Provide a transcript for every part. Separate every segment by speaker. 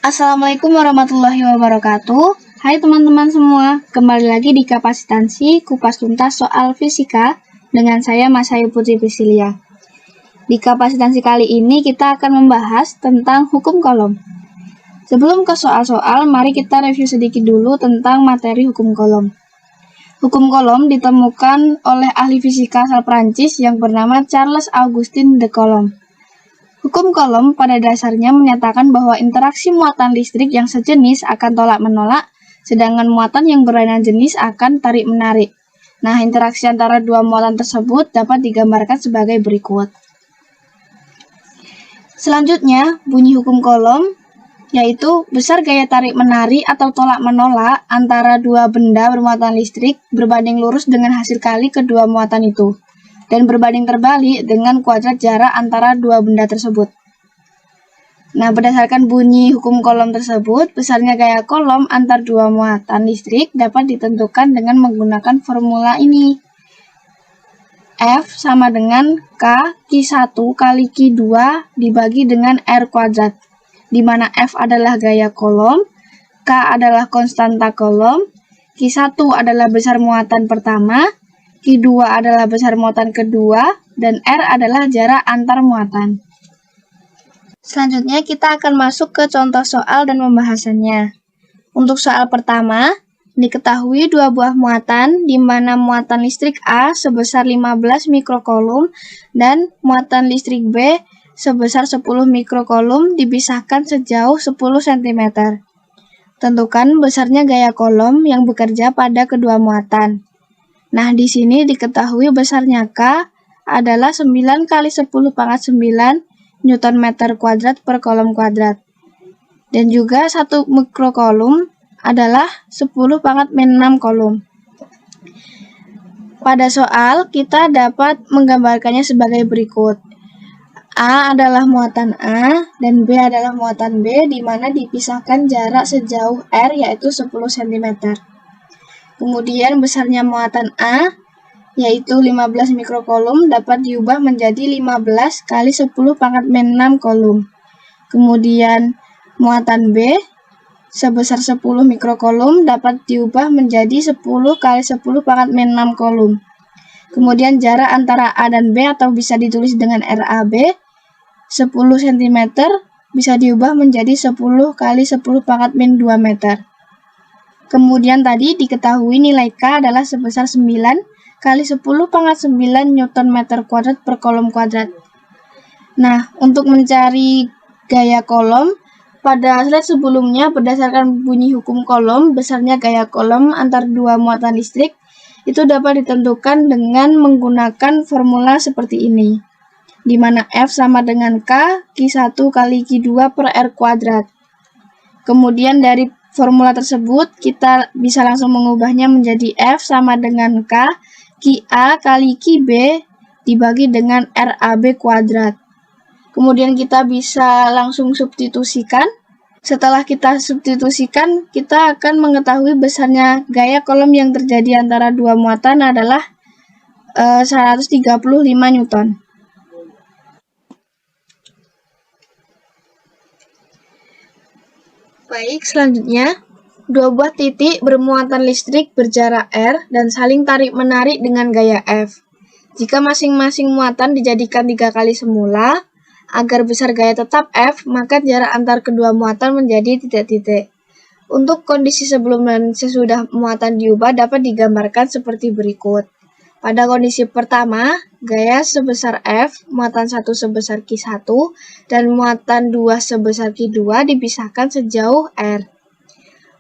Speaker 1: Assalamualaikum warahmatullahi wabarakatuh. Hai teman-teman semua, kembali lagi di Kapasitansi Kupas Tuntas Soal Fisika dengan saya Mas Ayu Putri Priscilia. Di kapasitansi kali ini kita akan membahas tentang hukum Coulomb. Sebelum ke soal-soal, mari kita review sedikit dulu tentang materi hukum Coulomb. Hukum Coulomb ditemukan oleh ahli fisika asal Prancis yang bernama Charles Augustin de Coulomb. Hukum Coulomb pada dasarnya menyatakan bahwa interaksi muatan listrik yang sejenis akan tolak-menolak, sedangkan muatan yang berlainan jenis akan tarik-menarik. Nah, interaksi antara dua muatan tersebut dapat digambarkan sebagai berikut. Selanjutnya, bunyi hukum Coulomb yaitu besar gaya tarik-menarik atau tolak-menolak antara dua benda bermuatan listrik berbanding lurus dengan hasil kali kedua muatan itu, dan berbanding terbalik dengan kuadrat jarak antara dua benda tersebut. Nah, berdasarkan bunyi hukum Coulomb tersebut, besarnya gaya Coulomb antar dua muatan listrik dapat ditentukan dengan menggunakan formula ini. F sama dengan K Q1 kali Q2 dibagi dengan R kuadrat, di mana F adalah gaya Coulomb, K adalah konstanta Coulomb, Q1 adalah besar muatan pertama, Q2 adalah besar muatan kedua, dan R adalah jarak antar muatan. Selanjutnya kita akan masuk ke contoh soal dan pembahasannya. Untuk soal pertama, diketahui dua buah muatan di mana muatan listrik A sebesar 15 mikrocoulomb dan muatan listrik B sebesar 10 mikrocoulomb dipisahkan sejauh 10 cm. Tentukan besarnya gaya Coulomb yang bekerja pada kedua muatan. Nah, di sini diketahui besarnya K adalah 9 kali 10 pangkat 9 Newton meter kuadrat per coulomb kuadrat. Dan juga 1 mikrocoulomb adalah 10 pangkat min 6 coulomb. Pada soal, kita dapat menggambarkannya sebagai berikut. A adalah muatan A dan B adalah muatan B, di mana dipisahkan jarak sejauh R yaitu 10 cm. Kemudian besarnya muatan A, yaitu 15 mikrocoulomb, dapat diubah menjadi 15 kali 10 pangkat min 6 coulomb. Kemudian muatan B sebesar 10 mikrocoulomb dapat diubah menjadi 10 kali 10 pangkat min 6 coulomb. Kemudian jarak antara A dan B atau bisa ditulis dengan RAB 10 cm bisa diubah menjadi 10 kali 10 pangkat min 2 meter. Kemudian tadi diketahui nilai K adalah sebesar 9 kali 10 pangkat 9 Newton meter kuadrat per coulomb kuadrat. Nah, untuk mencari gaya Coulomb, pada slide sebelumnya berdasarkan bunyi hukum Coulomb, besarnya gaya Coulomb antar dua muatan listrik itu dapat ditentukan dengan menggunakan formula seperti ini, di mana F sama dengan K Q1 kali Q2 per R kuadrat. Kemudian dari formula tersebut, kita bisa langsung mengubahnya menjadi F sama dengan K QA kali QB dibagi dengan RAB kuadrat. Kemudian kita bisa langsung substitusikan. Setelah kita substitusikan, kita akan mengetahui besarnya gaya Coulomb yang terjadi antara dua muatan adalah 135 Newton. Baik, selanjutnya, dua buah titik bermuatan listrik berjarak R dan saling tarik-menarik dengan gaya F. Jika masing-masing muatan dijadikan 3 kali semula, agar besar gaya tetap F, maka jarak antar kedua muatan menjadi titik-titik. Untuk kondisi sebelum dan sesudah muatan diubah dapat digambarkan seperti berikut. Pada kondisi pertama, gaya sebesar F, muatan 1 sebesar Q1, dan muatan 2 sebesar Q2 dipisahkan sejauh R.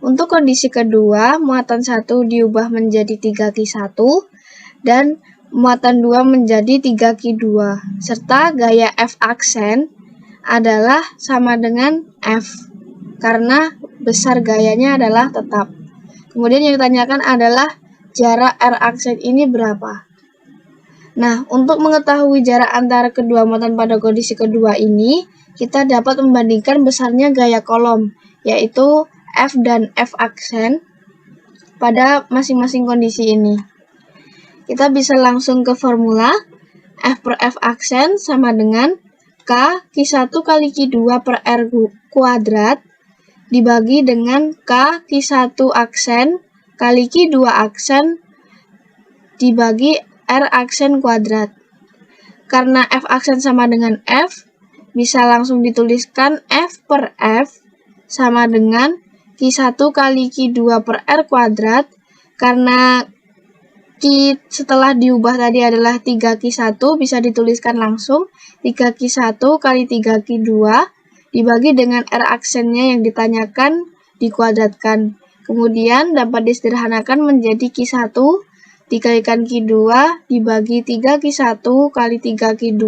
Speaker 1: Untuk kondisi kedua, muatan 1 diubah menjadi 3 Q1, dan muatan 2 menjadi 3 Q2, serta gaya F aksen adalah sama dengan F, karena besar gayanya adalah tetap. Kemudian yang ditanyakan adalah jarak R aksen ini berapa? Nah, untuk mengetahui jarak antara kedua muatan pada kondisi kedua ini, kita dapat membandingkan besarnya gaya Coulomb, yaitu F dan F aksen pada masing-masing kondisi ini. Kita bisa langsung ke formula F per F aksen sama dengan K Q1 kali Q2 per R kuadrat dibagi dengan Q1 aksen kali Q2 aksen dibagi R aksen kuadrat. Karena F aksen sama dengan F, bisa langsung dituliskan F per F sama dengan Q1 kali Q2 per R kuadrat. Karena Q setelah diubah tadi adalah 3Q1, bisa dituliskan langsung 3Q1 kali 3Q2 dibagi dengan R aksennya yang ditanyakan dikuadratkan. Kemudian dapat disederhanakan menjadi Q1 dikalikan Q2 dibagi 3Q1 kali 3Q2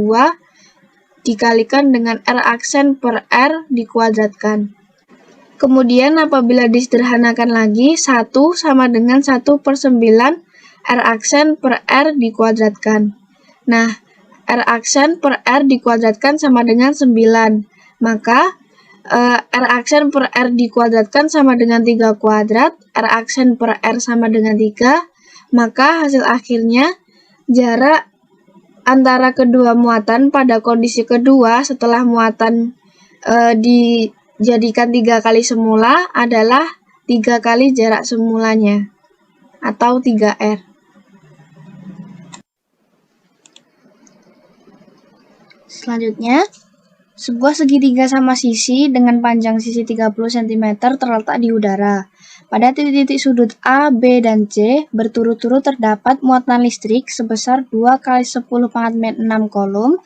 Speaker 1: dikalikan dengan R aksen per R dikuadratkan. Kemudian apabila disederhanakan lagi, 1 sama dengan 1/9 R aksen per R dikuadratkan. Nah, R aksen per R dikuadratkan sama dengan 9. Maka, R aksen per R dikuadratkan sama dengan 3 kuadrat, R aksen per R sama dengan 3, maka hasil akhirnya jarak antara kedua muatan pada kondisi kedua setelah muatan dijadikan 3 kali semula adalah 3 kali jarak semulanya, atau 3R. Selanjutnya, sebuah segitiga sama sisi dengan panjang sisi 30 cm terletak di udara. Pada titik-titik sudut A, B, dan C berturut-turut terdapat muatan listrik sebesar 2 kali 10 pangkat min 6 kolom,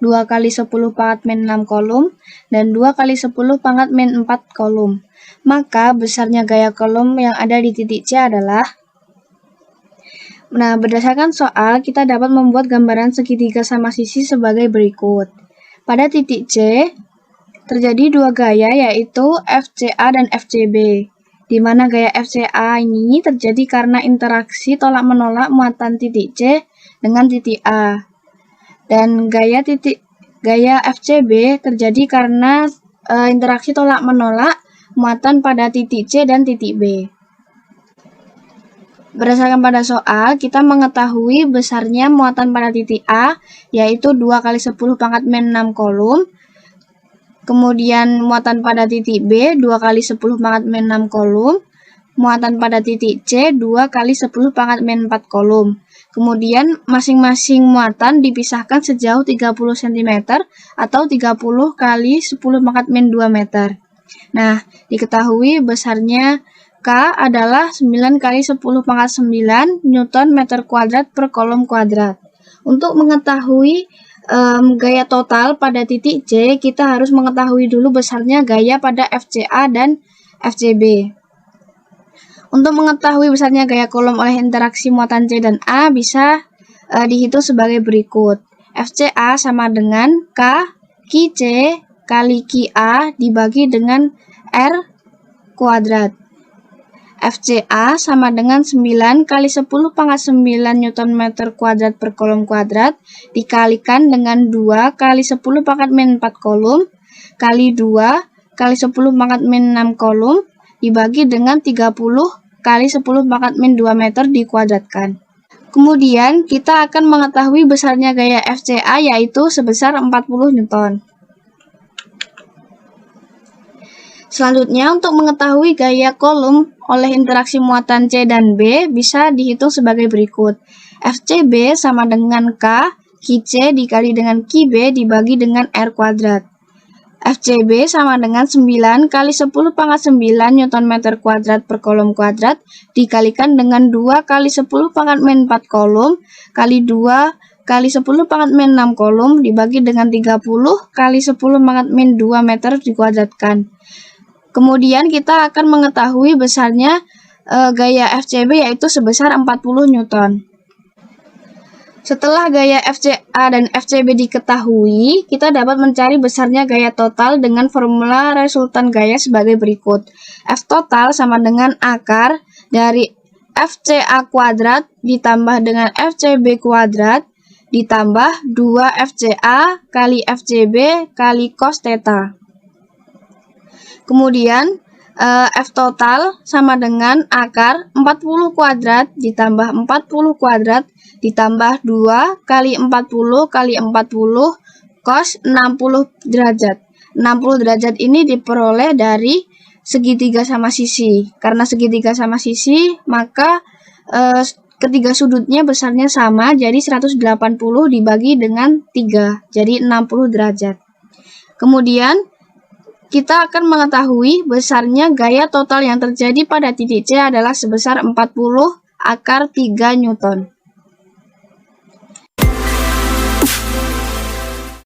Speaker 1: 2 kali 10 pangkat min 6 kolom, dan 2 kali 10 pangkat min 4 kolom. Maka besarnya gaya kolom yang ada di titik C adalah. Nah, berdasarkan soal, kita dapat membuat gambaran segitiga sama sisi sebagai berikut. Pada titik C, terjadi dua gaya yaitu FCA dan FCB, di mana gaya FCA ini terjadi karena interaksi tolak-menolak muatan titik C dengan titik A. Dan gaya FCB terjadi karena interaksi tolak-menolak muatan pada titik C dan titik B. Berdasarkan pada soal, kita mengetahui besarnya muatan pada titik A, yaitu 2 kali 10 pangkat min 6 kolom. Kemudian muatan pada titik B, 2 kali 10 pangkat min 6 kolom. Muatan pada titik C, 2 kali 10 pangkat min 4 kolom. Kemudian masing-masing muatan dipisahkan sejauh 30 cm atau 30 kali 10 pangkat min 2 meter. Nah, diketahui besarnya K adalah 9 kali 10 pangkat 9 Newton meter kuadrat per kolom kuadrat. Untuk mengetahui gaya total pada titik C, kita harus mengetahui dulu besarnya gaya pada FCA dan FCB. Untuk mengetahui besarnya gaya kolom oleh interaksi muatan C dan A bisa dihitung sebagai berikut. FCA sama dengan K QC kali QA dibagi dengan R kuadrat. FCA sama dengan 9 kali 10 pangkat 9 Newton meter kuadrat per kolom kuadrat dikalikan dengan 2 kali 10 pangkat min 4 kolom kali 2 kali 10 pangkat min 6 kolom dibagi dengan 30 kali 10 pangkat min 2 meter dikuadratkan. Kemudian kita akan mengetahui besarnya gaya FCA yaitu sebesar 40 Newton. Selanjutnya, untuk mengetahui gaya kolom oleh interaksi muatan C dan B bisa dihitung sebagai berikut. FCB sama dengan K QC dikali dengan QB dibagi dengan R kuadrat. FCB sama dengan 9 kali 10 pangkat 9 Newton meter kuadrat per kolom kuadrat dikalikan dengan 2 kali 10 pangkat min 4 kolom kali 2 kali 10 pangkat min 6 kolom dibagi dengan 30 kali 10 pangkat min 2 meter dikuadratkan. Kemudian kita akan mengetahui besarnya gaya FCB yaitu sebesar 40 Newton. Setelah gaya FCA dan FCB diketahui, kita dapat mencari besarnya gaya total dengan formula resultan gaya sebagai berikut. F total sama dengan akar dari FCA kuadrat ditambah dengan FCB kuadrat ditambah 2 FCA kali FCB kali cos theta. Kemudian F total sama dengan akar 40 kuadrat ditambah 40 kuadrat ditambah 2 kali 40 kali 40 cos 60 derajat. 60 derajat ini diperoleh dari segitiga sama sisi. Karena segitiga sama sisi, maka ketiga sudutnya besarnya sama, jadi 180 dibagi dengan 3, jadi 60 derajat. Kemudian, kita akan mengetahui besarnya gaya total yang terjadi pada titik C adalah sebesar 40 akar 3 Newton.